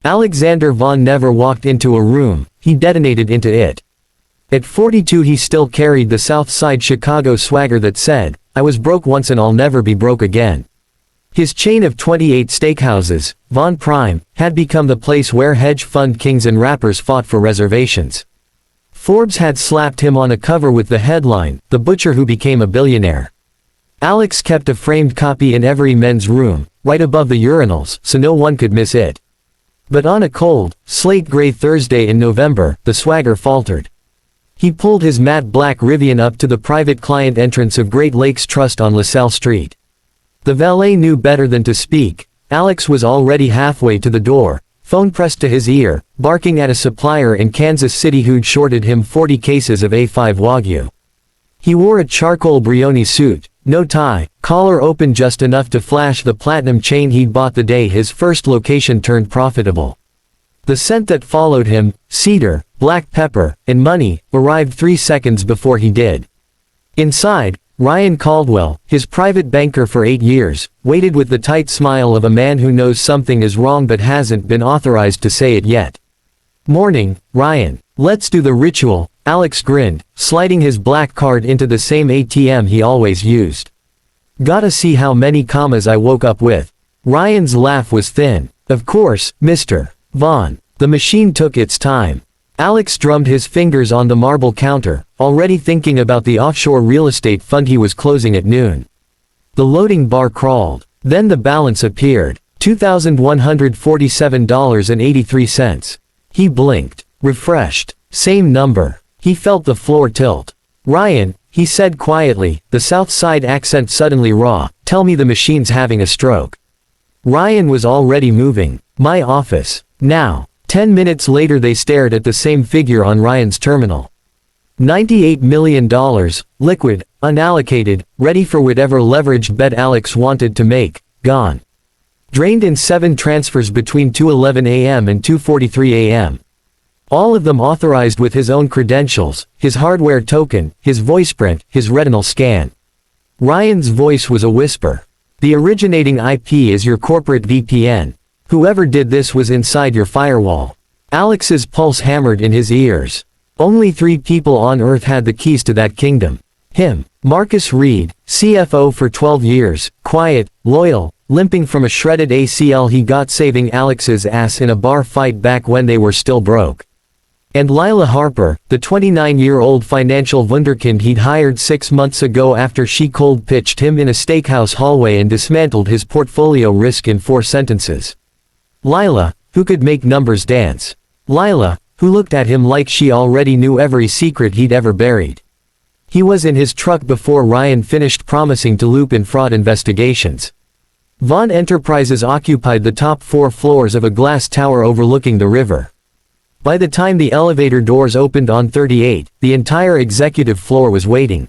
Alexander Vaughn never walked into a room, he detonated into it. At 42 he still carried the South Side Chicago swagger that said, "I was broke once and I'll never be broke again." His chain of 28 steakhouses, Vaughn Prime, had become the place where hedge fund kings and rappers fought for reservations. Forbes had slapped him on a cover with the headline, "The Butcher Who Became a Billionaire." Alex kept a framed copy in every men's room, right above the urinals, so no one could miss it. But on a cold, slate-gray Thursday in November, the swagger faltered. He pulled his matte black Rivian up to the private client entrance of Great Lakes Trust on LaSalle Street. The valet knew better than to speak. Alex was already halfway to the door, phone pressed to his ear, barking at a supplier in Kansas City who'd shorted him 40 cases of A5 Wagyu. He wore a charcoal Brioni suit, no tie, collar open just enough to flash the platinum chain he'd bought the day his first location turned profitable. The scent that followed him, cedar, black pepper, and money, arrived 3 seconds before he did. Inside, Ryan Caldwell, his private banker for 8 years, waited with the tight smile of a man who knows something is wrong but hasn't been authorized to say it yet. "Morning, Ryan. Let's do the ritual," Alex grinned, sliding his black card into the same ATM he always used. "Gotta see how many commas I woke up with." Ryan's laugh was thin. "Of course, Mr. Vaughn." The machine took its time. Alex drummed his fingers on the marble counter, already thinking about the offshore real estate fund he was closing at noon. The loading bar crawled. Then the balance appeared. $2,147.83. He blinked. Refreshed. Same number. He felt the floor tilt. "Ryan," he said quietly, the South Side accent suddenly raw, "tell me the machine's having a stroke." Ryan was already moving. "My office. Now." 10 minutes later they stared at the same figure on Ryan's terminal. $98 million, liquid, unallocated, ready for whatever leveraged bet Alex wanted to make, gone. Drained in 7 transfers between 2:11 a.m. and 2:43 a.m. All of them authorized with his own credentials, his hardware token, his voiceprint, his retinal scan. Ryan's voice was a whisper. "The originating IP is your corporate VPN. Whoever did this was inside your firewall." Alex's pulse hammered in his ears. Only 3 people on earth had the keys to that kingdom. Him, Marcus Reed, CFO for 12 years, quiet, loyal, limping from a shredded ACL he got saving Alex's ass in a bar fight back when they were still broke. And Lila Harper, the 29-year-old financial wunderkind he'd hired 6 months ago after she cold-pitched him in a steakhouse hallway and dismantled his portfolio risk in 4 sentences. Lila, who could make numbers dance. Lila, who looked at him like she already knew every secret he'd ever buried. He was in his truck before Ryan finished promising to loop in fraud investigations. Vaughn Enterprises occupied the top 4 floors of a glass tower overlooking the river. By the time the elevator doors opened on 38, the entire executive floor was waiting.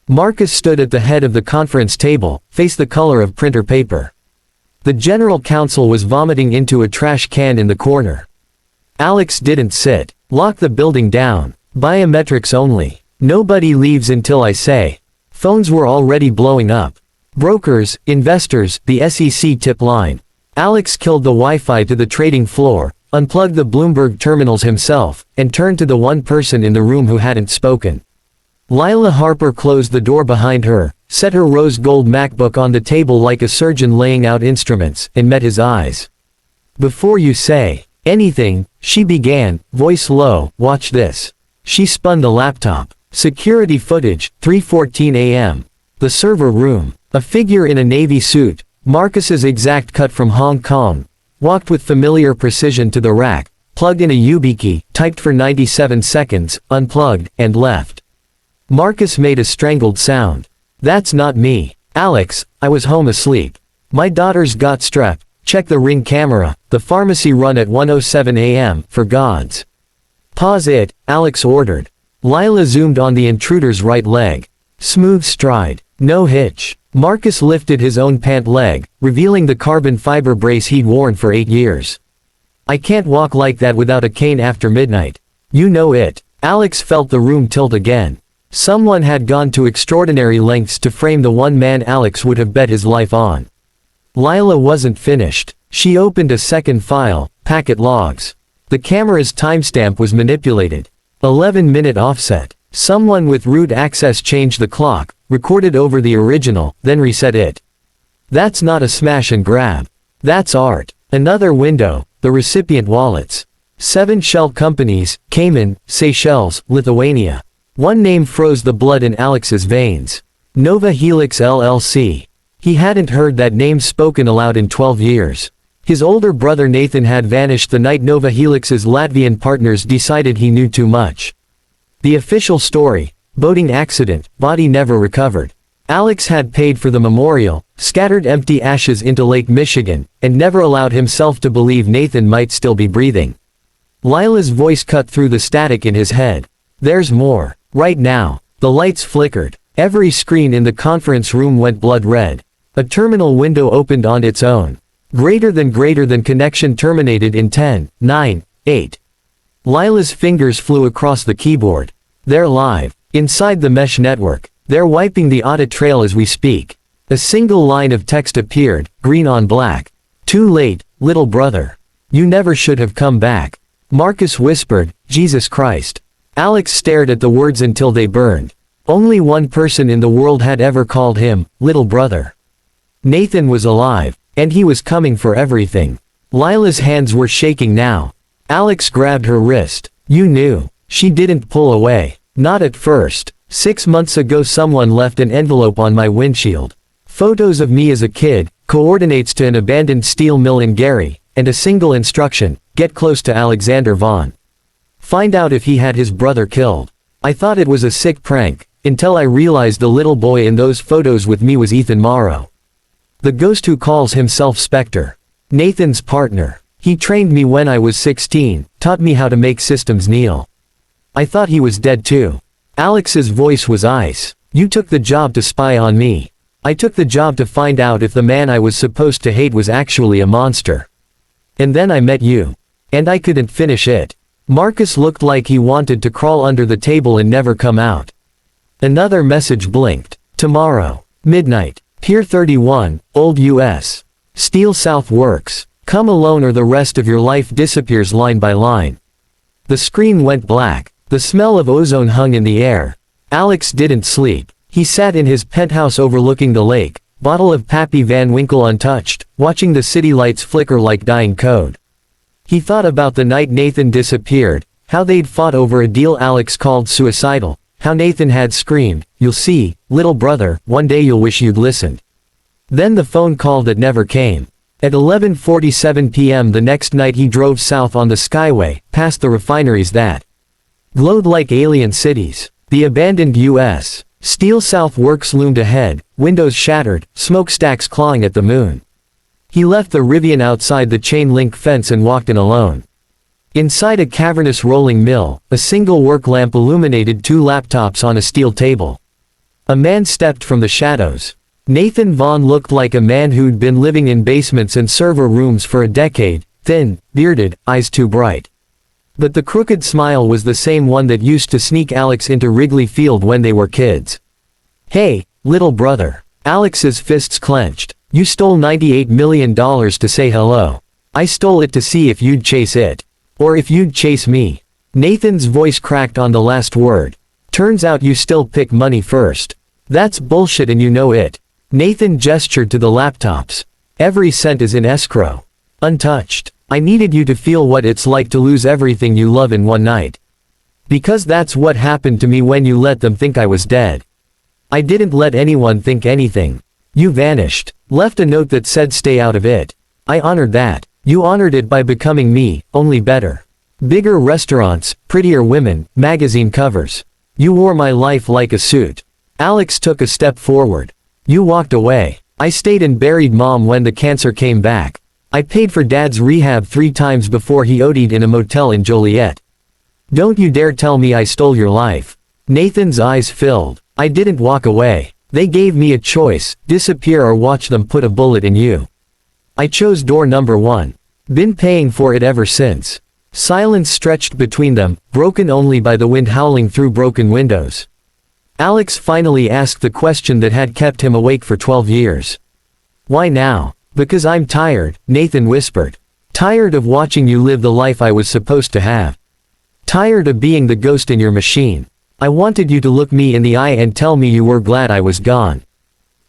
Marcus stood at the head of the conference table, face the color of printer paper. The general counsel was vomiting into a trash can in the corner. Alex didn't sit. "Lock the building down. Biometrics only. Nobody leaves until I say." Phones were already blowing up. Brokers, investors, the SEC tip line. Alex killed the Wi-Fi to the trading floor, unplugged the Bloomberg terminals himself, and turned to the one person in the room who hadn't spoken. Lila Harper closed the door behind her, set her rose gold MacBook on the table like a surgeon laying out instruments, and met his eyes. "Before you say anything," she began, voice low, "watch this." She spun the laptop. Security footage, 3:14 a.m. The server room. A figure in a navy suit, Marcus's exact cut from Hong Kong, walked with familiar precision to the rack, plugged in a YubiKey, typed for 97 seconds, unplugged, and left. Marcus made a strangled sound. "That's not me. Alex, I was home asleep. My daughter's got strep. Check the Ring camera, the pharmacy run at 1:07 a.m., for gods." "Pause it," Alex ordered. Lila zoomed on the intruder's right leg. Smooth stride. No hitch. Marcus lifted his own pant leg, revealing the carbon fiber brace he'd worn for 8 years. "I can't walk like that without a cane after midnight. You know it." Alex felt the room tilt again. Someone had gone to extraordinary lengths to frame the one man Alex would have bet his life on. Lila wasn't finished. She opened a second file, packet logs. The camera's timestamp was manipulated. 11-minute offset. Someone with root access changed the clock, recorded over the original, then reset it. That's not a smash and grab. That's art. Another window, the recipient wallets. 7 shell companies, Cayman, Seychelles, Lithuania. One name froze the blood in Alex's veins. Nova Helix LLC. He hadn't heard that name spoken aloud in 12 years. His older brother Nathan had vanished the night Nova Helix's Latvian partners decided he knew too much. The official story: boating accident, body never recovered. Alex had paid for the memorial, scattered empty ashes into Lake Michigan, and never allowed himself to believe Nathan might still be breathing. Lila's voice cut through the static in his head. There's more. Right now. The lights flickered. Every screen in the conference room went blood red. A terminal window opened on its own. Greater than connection terminated in 10, 9, 8. Lila's fingers flew across the keyboard. They're live. Inside the mesh network. They're wiping the audit trail as we speak. A single line of text appeared, green on black. Too late, little brother. You never should have come back. Marcus whispered, Jesus Christ. Alex stared at the words until they burned. Only one person in the world had ever called him, little brother. Nathan was alive, and he was coming for everything. Lila's hands were shaking now. Alex grabbed her wrist. You knew. She didn't pull away. Not at first. 6 months ago someone left an envelope on my windshield. Photos of me as a kid, coordinates to an abandoned steel mill in Gary, and a single instruction: get close to Alexander Vaughn. Find out if he had his brother killed. I thought it was a sick prank, until I realized the little boy in those photos with me was Ethan Morrow. The ghost who calls himself Spectre. Nathan's partner. He trained me when I was 16, taught me how to make systems kneel. I thought he was dead too. Alex's voice was ice. You took the job to spy on me. I took the job to find out if the man I was supposed to hate was actually a monster. And then I met you. And I couldn't finish it. Marcus looked like he wanted to crawl under the table and never come out. Another message blinked. Tomorrow. Midnight. Pier 31, Old US. Steel South Works. Come alone or the rest of your life disappears line by line. The screen went black. The smell of ozone hung in the air. Alex didn't sleep. He sat in his penthouse overlooking the lake, bottle of Pappy Van Winkle untouched, watching the city lights flicker like dying code. He thought about the night Nathan disappeared, how they'd fought over a deal Alex called suicidal, how Nathan had screamed, "You'll see, little brother, one day you'll wish you'd listened." Then the phone call that never came. At 11:47 p.m. the next night he drove south on the Skyway, past the refineries that glowed like alien cities. The abandoned U.S. Steel South Works loomed ahead, windows shattered, smokestacks clawing at the moon. He left the Rivian outside the chain-link fence and walked in alone. Inside a cavernous rolling mill, a single work lamp illuminated 2 laptops on a steel table. A man stepped from the shadows. Nathan Vaughn looked like a man who'd been living in basements and server rooms for a decade, thin, bearded, eyes too bright. But the crooked smile was the same one that used to sneak Alex into Wrigley Field when they were kids. Hey, little brother. Alex's fists clenched. You stole $98 million to say hello. I stole it to see if you'd chase it. Or if you'd chase me. Nathan's voice cracked on the last word. Turns out you still pick money first. That's bullshit and you know it. Nathan gestured to the laptops. Every cent is in escrow. Untouched. I needed you to feel what it's like to lose everything you love in one night. Because that's what happened to me when you let them think I was dead. I didn't let anyone think anything. You vanished. Left a note that said stay out of it. I honored that. You honored it by becoming me, only better. Bigger restaurants, prettier women, magazine covers. You wore my life like a suit. Alex took a step forward. You walked away. I stayed and buried Mom when the cancer came back. I paid for Dad's rehab 3 times before he OD'd in a motel in Joliet. Don't you dare tell me I stole your life. Nathan's eyes filled. I didn't walk away. They gave me a choice, disappear or watch them put a bullet in you. I chose door number 1. Been paying for it ever since. Silence stretched between them, broken only by the wind howling through broken windows. Alex finally asked the question that had kept him awake for 12 years. Why now? Because I'm tired, Nathan whispered. Tired of watching you live the life I was supposed to have. Tired of being the ghost in your machine. I wanted you to look me in the eye and tell me you were glad I was gone.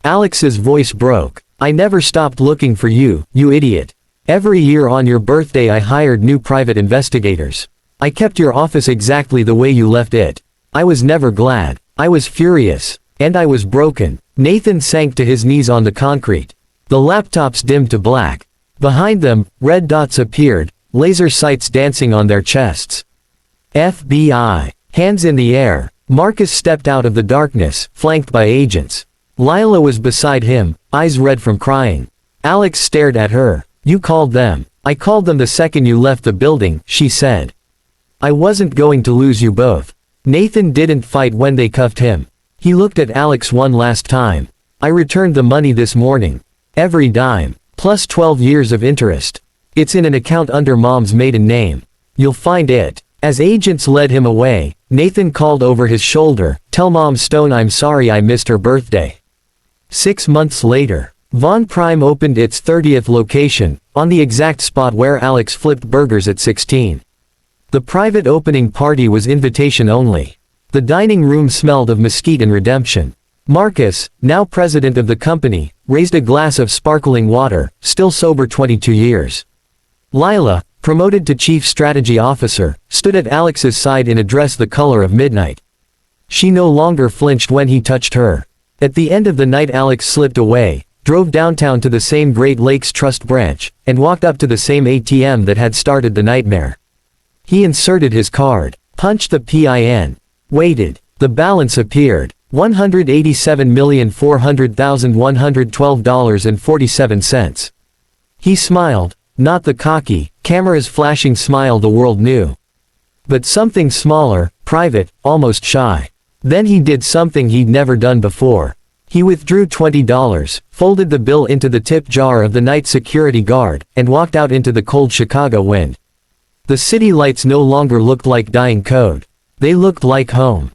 Alex's voice broke. I never stopped looking for you, you idiot. Every year on your birthday I hired new private investigators. I kept your office exactly the way you left it. I was never glad. I was furious. And I was broken. Nathan sank to his knees on the concrete. The laptops dimmed to black. Behind them, red dots appeared, laser sights dancing on their chests. FBI. Hands in the air. Marcus stepped out of the darkness, flanked by agents. Lila was beside him, eyes red from crying. Alex stared at her. You called them. I called them the second you left the building, she said. I wasn't going to lose you both. Nathan didn't fight when they cuffed him. He looked at Alex one last time. I returned the money this morning. Every dime. Plus 12 years of interest. It's in an account under Mom's maiden name. You'll find it. As agents led him away, Nathan called over his shoulder, Tell Mom Stone I'm sorry I missed her birthday. 6 months later, Vaughn Prime opened its 30th location, on the exact spot where Alex flipped burgers at 16. The private opening party was invitation only. The dining room smelled of mesquite and redemption. Marcus, now president of the company, raised a glass of sparkling water, still sober 22 years. Lila, promoted to chief strategy officer, stood at Alex's side in a dress the color of midnight. She no longer flinched when he touched her. At the end of the night Alex slipped away, drove downtown to the same Great Lakes Trust branch, and walked up to the same ATM that had started the nightmare. He inserted his card, punched the PIN, waited. The balance appeared, $187,400,112.47. He smiled, not the cocky, cameras flashing smile the world knew. But something smaller, private, almost shy. Then he did something he'd never done before. He withdrew $20, folded the bill into the tip jar of the night security guard, and walked out into the cold Chicago wind. The city lights no longer looked like dying code. They looked like home.